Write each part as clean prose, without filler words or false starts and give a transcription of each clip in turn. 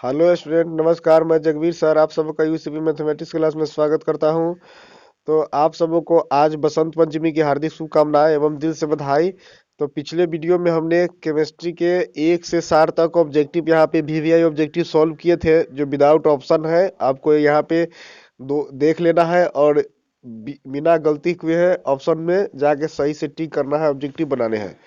Hello student, नमस्कार। मैं Jagveer sir आप सबका यूसीपी मैथमेटिक्स क्लास में स्वागत करता हूं। तो आप सबों को आज बसंत पंचमी की हार्दिक शुभकामनाएं एवं दिल से बधाई। तो पिछले वीडियो में हमने केमिस्ट्री के 1 से 60 तक ऑब्जेक्टिव यहाँ पे वीवीआई ऑब्जेक्टिव सॉल्व किए थे, जो विदाउट ऑप्शन है। आपको यहाँ पे दो देख लेना है और बिना गलती हुए है ऑप्शन में जाके सही से टिक करना है, ऑब्जेक्टिव बनाने हैं।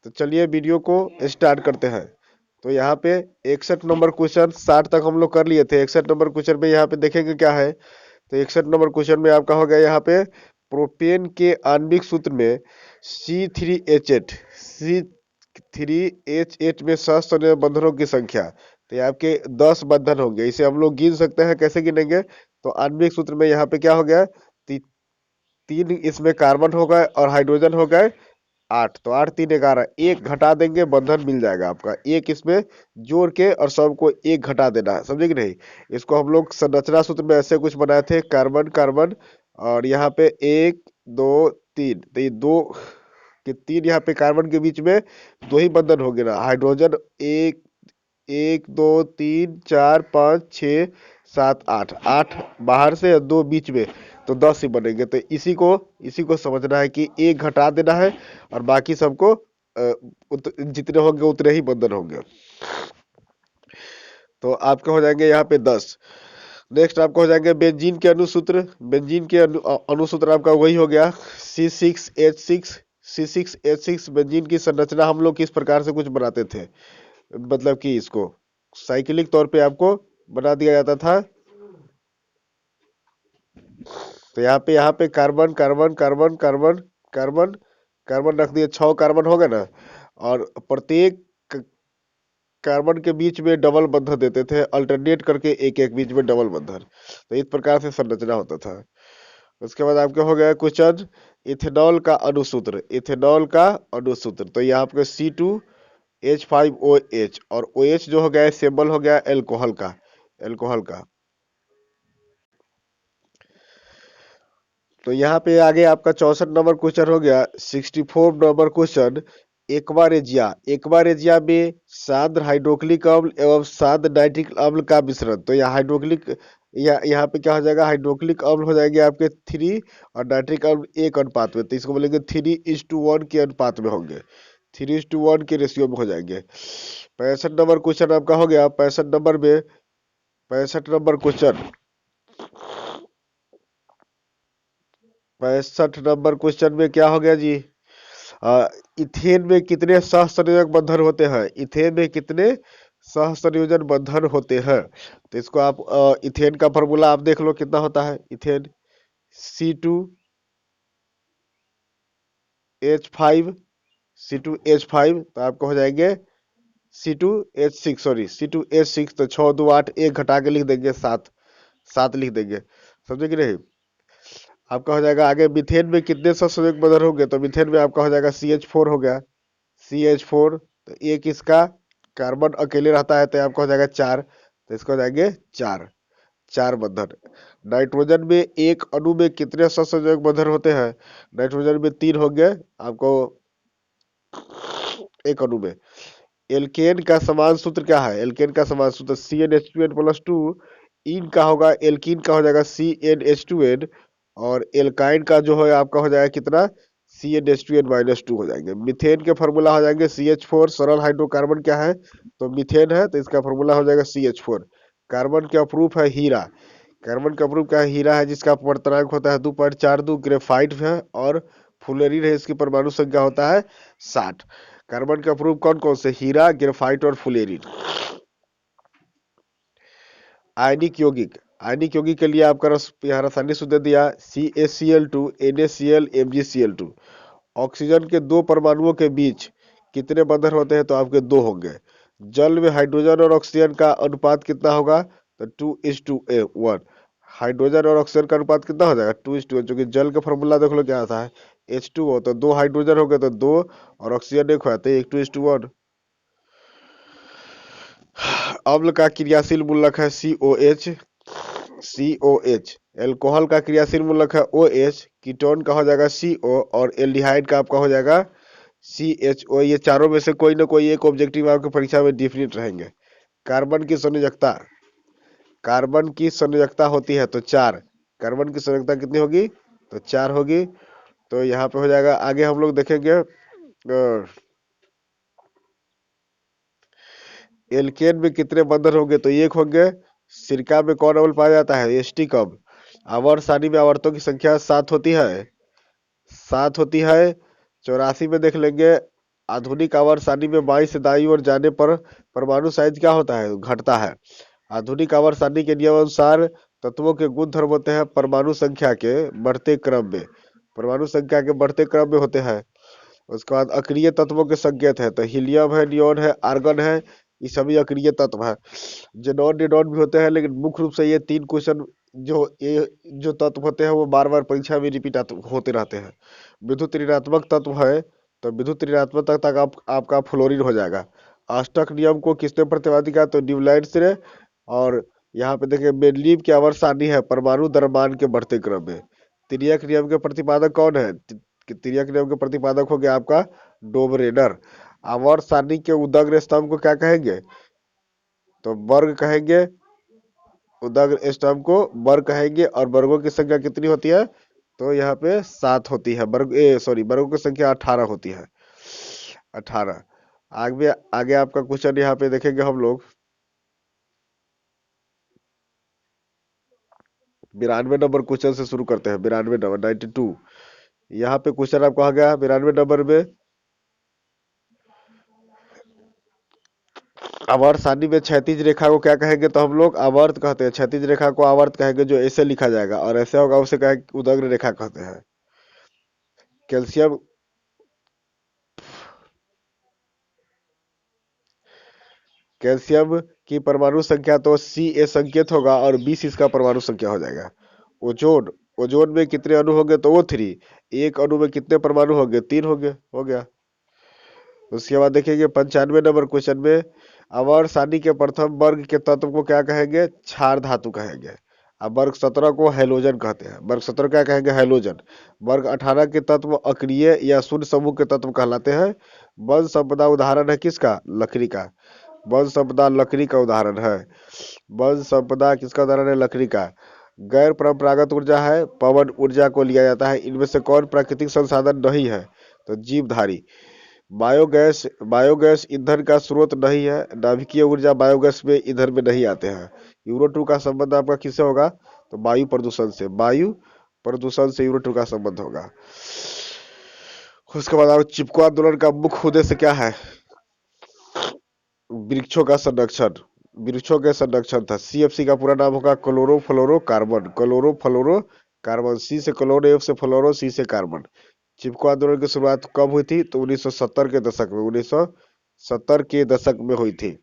तो चलिए वीडियो को स्टार्ट करते हैं। तो यहाँ पे 61 नंबर क्वेश्चन 60 तक हम लोग कर लिए थे। 61 नंबर क्वेश्चन में यहाँ पे देखेंगे क्या है। तो 61 नंबर क्वेश्चन में आपका हो गया यहाँ पे प्रोपेन के आणविक सूत्र में C3H8 में सहस्त्र बंधनों की संख्या। तो ये आपके 10 बंधन होंगे। इसे हम लोग गिन सकते हैं। कैसे गिनेंगे? तो आणविक सूत्र में यहाँ पे क्या हो गया, 3 इसमें कार्बन हो गए और हाइड्रोजन हो गए 8। तो 8 3 11, एक घटा देंगे बंधन मिल जाएगा आपका। एक इसमें जोड़ के और सबको एक घटा देना है, समझे कि नहीं। इसको हम लोग संरचना सूत्र में ऐसे कुछ बनाए थे, कार्बन कार्बन और यहाँ पे 1 2 3। तो ये दो के 3 यहाँ पे कार्बन के बीच में दो ही बंधन हो गए ना। हाइड्रोजन 1 1 2 3 4 5 6 7 8, 8 बाहर से और 2 बीच में, तो 10 ही बनेंगे। तो इसी को समझना है कि एक घटा देना है और बाकी सबको जितने होंगे उतने ही बंधन होंगे। तो आपके हो जाएंगे यहाँ पे 10। नेक्स्ट आपको हो जाएंगे बेंजीन के अनुसूत्र। बेंजीन के अनुसूत्र आपका वही हो गया C6H6। C6H6 बेंजीन की संरचना हम लोग किस प्रकार से कुछ बनाते थे, मतलब कि इसको साइक्लिक तौर पे आपको बना दिया जाता था। तो यहाँ पे carbon carbon carbon carbon carbon carbon रख दिए, 6 कार्बन हो गए ना। और प्रत्येक कार्बन के बीच में डबल बंधन देते थे, अल्टरनेट करके एक एक बीच में डबल बंधन। तो इस प्रकार से संरचना होता था। उसके बाद आपके हो गया क्वेश्चन इथेनॉल का अनुसूत्र। इथेनॉल का अनुसूत्र तो ये आपके C2H5OH, और OH जो हो गया सिंबल हो गया एल्कोहल का। एल्कोहल का तो यहाँ पे आगे आपका 64 नंबर क्वेश्चन हो गया। 64 नंबर क्वेश्चन एक्वारेजिया। एक्वारेजिया में सांद्र हाइड्रोक्लिक अम्ल एवं सांद्र नाइट्रिक अम्ल का मिश्रण। तो यहाँ हाइड्रोक्लिक यहाँ पे क्या हो जाएगा, हाइड्रोक्लिक अम्ल हो जाएंगे आपके 3 और नाइट्रिक अम्ल 1 अनुपात में। तो इसको बोलेंगे 3:1 के अनुपात में होंगे, 3:1 के रेशियो में हो जाएंगे। 65 नंबर क्वेश्चन आपका हो गया। 65 नंबर क्वेश्चन 65 नंबर क्वेश्चन में क्या हो गया जी, इथेन में कितने सहसंयोजक बंधन होते हैं। इथेन में कितने सहसंयोजन बंधन होते हैं। तो इसको आप इथेन का फॉर्मूला आप देख लो कितना होता है। इथेन C2H5, C2H5 तो आपको हो जाएंगे C2H6, सॉरी C2H6। तो 6 2 8, एक घटा के लिख देंगे 7, 7 लिख देंगे, समझे कि नहीं। आपका हो जाएगा आगे मिथेन में कितने सहसंयोजक बंधन होंगे। तो मिथेन में आपका हो जाएगा CH4 हो गया, CH4। तो एक इसका कार्बन अकेले रहता है तो आपका हो जाएगा 4। तो इसको हो जाएंगे 4, 4 बंधन। नाइट्रोजन में एक अणु में कितने सहसंयोजक बंधन होते हैं। नाइट्रोजन में 3 होंगे आपको एक अणु में। एल्केन का समान सूत्र क्या है। एल्केन का समान सूत्र CnH2n+2। इन का होगा, एल्कीन का हो जाएगा CnH2n। और एल्काइन का जो है आपका हो जाएगा कितना, CnH2n-2 हो जाएंगे। मिथेन के फार्मूला हो जाएंगे CH4। सरल हाइड्रोकार्बन क्या है, तो मिथेन है, तो इसका फार्मूला हो जाएगा CH4। कार्बन के अप्रूफ है हीरा। कार्बन का अप्रूफ क्या है, हीरा है, जिसका अपवर्तनांक होता है 2.42। ग्रेफाइट है और फुलेरिन है, इसकी परमाणु संख्या होता है 60। कार्बन के अप्रूफ कौन कौन से, हीरा, ग्रेफाइट और फुलेरिन। आयनिक यौगिक, आयनिक यौगिक के लिए आपका यहाँ रासायनिक सूत्र दिया CaCl2 NaCl MgCl2। ऑक्सीजन के दो परमाणुओं के बीच कितने बंधन होते हैं, तो आपके 2 होंगे। जल में हाइड्रोजन और ऑक्सीजन का अनुपात कितना होगा, तो 2:1। हाइड्रोजन और ऑक्सीजन का अनुपात कितना हो जाएगा, 2:1। क्योंकि जल का फॉर्मूला देख लो क्या आता है, H2O। तो 2 हाइड्रोजन हो गए तो 2 और ऑक्सीजन 1 होता है, 1:1। अम्ल का क्रियाशील मूलक है COH, COH। एल्कोहल का क्रियाशील मूलक है OH। कीटोन का हो जाएगा CO और एल्डिहाइड का आपका हो जाएगा CHO। ये चारों में से कोई ना कोई एक ऑब्जेक्टिव आपके परीक्षा में डिफिनिट रहेंगे। कार्बन की संयोजकता, कार्बन की संयोजकता होती है तो 4, कार्बन की संयोजकता कितनी होगी, तो 4 होगी। तो यहाँ पे हो जाएगा। आगे हम लोग देखेंगे एल्केन में कितने बंधन होंगे, तो एक होंगे। सिरका में कौन अम्ल पाया जाता है, एस्टिक अम्ल। आवर्त सारणी में आवर्तों की संख्या 7 होती है, 7 होती है। 84 में देख लेंगे, आधुनिक आवर्त सारणी में बाईं से दाईं ओर जाने पर परमाणु साइज क्या होता है, घटता है। आधुनिक आवर्त सारणी के नियम अनुसार तत्वों के गुण धर्म होते हैं परमाणु संख्या के बढ़ते क्रम में, परमाणु संख्या के बढ़ते क्रम में होते हैं। उसके बाद अक्रिय तत्वों के संकेत है, तो हीलियम है, नियोन है, आर्गन है, ये सभी अक्रिय तत्व है। जेनॉन निडॉन भी होते हैं, लेकिन मुख्य रूप से ये 3 क्वेश्चन जो तत्व होते हैं वो बार बार परीक्षा में रिपीट होते रहते हैं। विद्युत ऋणात्मक तत्व है, तो विद्युत ऋणात्मक तक आपका फ्लोरीन हो जाएगा। अष्टक नियम को किसने प्रतिपादित किया, तो न्यूलैंड्स ने। और यहाँ पे देखिए मेंडलीव की आवर्त सारणी है परमाणु द्रव्यमान के बढ़ते क्रम में। तिर्यक नियम के प्रतिपादक कौन है, तिर्यक नियम के प्रतिपादक हो गया आपका डोबरेनर। आवर्त सारणी के उदग्र स्तंभ को क्या कहेंगे, तो वर्ग कहेंगे। उदग्र स्तंभ को वर्ग कहेंगे। और वर्गों की संख्या कितनी होती है, तो यहाँ पे 7 होती है। वर्गों की संख्या 18 होती है, 18। आगे आगे आपका क्वेश्चन यहाँ पे देखेंगे हम लोग 92 नंबर क्वेश्चन से शुरू करते हैं। 92 नंबर 92, यहाँ पे क्वेश्चन आपको आ गया 92 नंबर में। आवर्त सारणी में क्षैतिज रेखा को क्या कहेंगे, तो हम लोग आवर्त कहते हैं। क्षैतिज रेखा को आवर्त कहेंगे, जो ऐसे लिखा जाएगा और ऐसे होगा उसे कहेंगे उदग्र रेखा कहते हैं। कैल्शियम, कैल्शियम की परमाणु संख्या तो Ca संकेत होगा और 20 इसका परमाणु संख्या हो जाएगा। ओजोन, ओजोन में कितने अणु होंगे, तो O3। एक अणु में कितने परमाणु होंगे, 3 होंगे, हो गया। उसके बाद देखेंगे 95 नंबर क्वेश्चन में, आवर्त सारणी के प्रथम वर्ग के तत्व को क्या कहेंगे, क्षार धातु कहेंगे। अब वर्ग 17 को हैलोजन कहते हैं। वर्ग 17 क्या कहेंगे, हैलोजन। वर्ग 18 के तत्व अक्रिय या शून्य समूह के तत्व कहलाते हैं। वन संपदा उदाहरण है किसका, लकड़ी का। वन संपदा लकड़ी का उदाहरण है। वन संपदा किसका उदाहरण है, लकड़ी का। गैर परंपरागत ऊर्जा है, पवन ऊर्जा को लिया जाता है। इनमें से कौन प्राकृतिक संसाधन नहीं है, तो जीवधारी। बायोगैस, बायोगैस ईंधन का स्रोत नहीं है। नाभिकीय ऊर्जा बायोगैस में ईंधन में नहीं आते हैं। यूरो 2 का संबंध आपका किससे होगा, तो वायु प्रदूषण से। वायु प्रदूषण से यूरो 2 का संबंध होगा। उसके बाद आप चिपको आंदोलन का मुख्य उद्देश्य क्या है, वृक्षों का संरक्षण, वृक्षों के संरक्षण था। CFC का पूरा नाम होगा क्लोरो फ्लोरो कार्बन, क्लोरो फ्लोरो कार्बन। C से क्लोरो, F से फ्लोरो, C से कार्बन। चिपको आंदोलन की शुरुआत कब हुई थी, तो 1970 के दशक में, 1970 के दशक में हुई थी।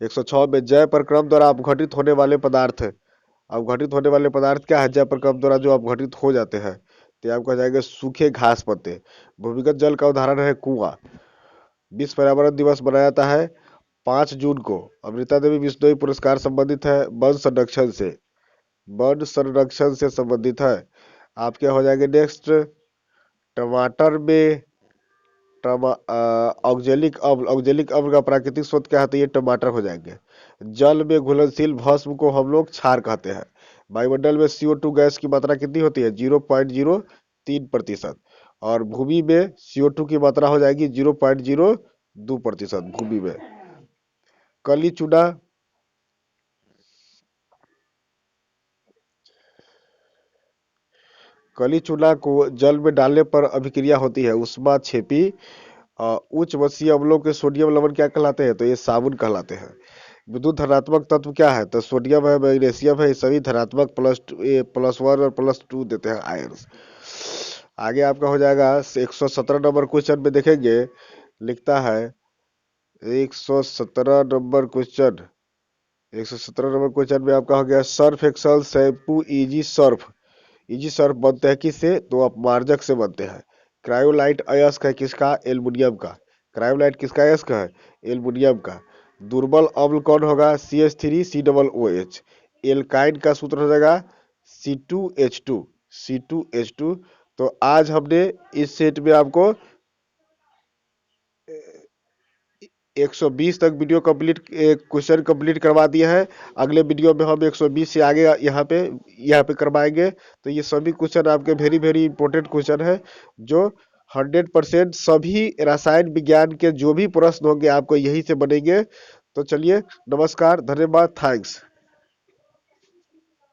106 में जय प्रक्रम द्वारा अपघटित होने वाले पदार्थ, अपघटित होने वाले पदार्थ क्या है, जय प्रक्रम द्वारा जो अपघटित हो जाते हैं, तो आपको आ जाएगा सूखे घास पत्ते। भूमिगत जल का उदाहरण है कुआं। विश्व पर्यावरण दिवस मनाया जाता है 5 जून को। अमृता देवी विश्नोई पुरस्कार संबंधित है वन संरक्षण से, वन संरक्षण से संबंधित है। आपके हो जाएंगे नेक्स्ट, टमाटर में ऑक्जेलिक अम्ल, ऑक्जेलिक अम्ल का प्राकृतिक स्रोत क्या है, तो ये टमाटर हो जाएंगे। जल में घुलनशील भस्म को हम लोग क्षार कहते हैं। वायुमंडल में CO2 गैस की मात्रा कितनी होती है, 0.03%। और भूमि में CO2 की मात्रा हो जाएगी 0.02% भूमि में। कली चूना, कली चूना को जल में डालने पर अभिक्रिया होती है उष्मा छेपी। उच्च वसीय अम्लों के सोडियम लवण क्या कहलाते हैं, तो ये साबुन कहलाते हैं। विद्युत धनात्मक तत्व क्या है, तो सोडियम है, मैग्नीशियम है, ये सभी धनात्मक +1 और +2 देते हैं आयंस। आगे आपका हो जाएगा 117 नंबर क्वेश्चन में देखेंगे, लिखता है 117 नंबर क्वेश्चन, 117 नंबर क्वेश्चन में आपका हो गया Surf Excel shampoo easy Surf. Easy Surf बनते हैं किससे, तो अपमार्जक से बनते हैं। क्रायोलाइट अयस्क है किसका, एल्युमिनियम का। क्रायोलाइट किसका अयस्क है, एल्युमिनियम का। दुर्बल अम्ल कौन होगा, CH3COOH। एल्काइन का सूत्र हो जाएगा C2H2, C2H2। तो आज हमने इस सेट में आपको 120 तक वीडियो कंप्लीट क्वेश्चन कंप्लीट करवा दिया है। अगले वीडियो में हम 120 से आगे यहाँ पे करवाएंगे। तो ये सभी क्वेश्चन आपके वेरी वेरी इंपॉर्टेंट क्वेश्चन है, जो 100% सभी रसायन विज्ञान के जो भी प्रश्न होंगे आपको यही से बनेंगे। तो चलिए, नमस्कार, धन्यवाद, थैंक्स।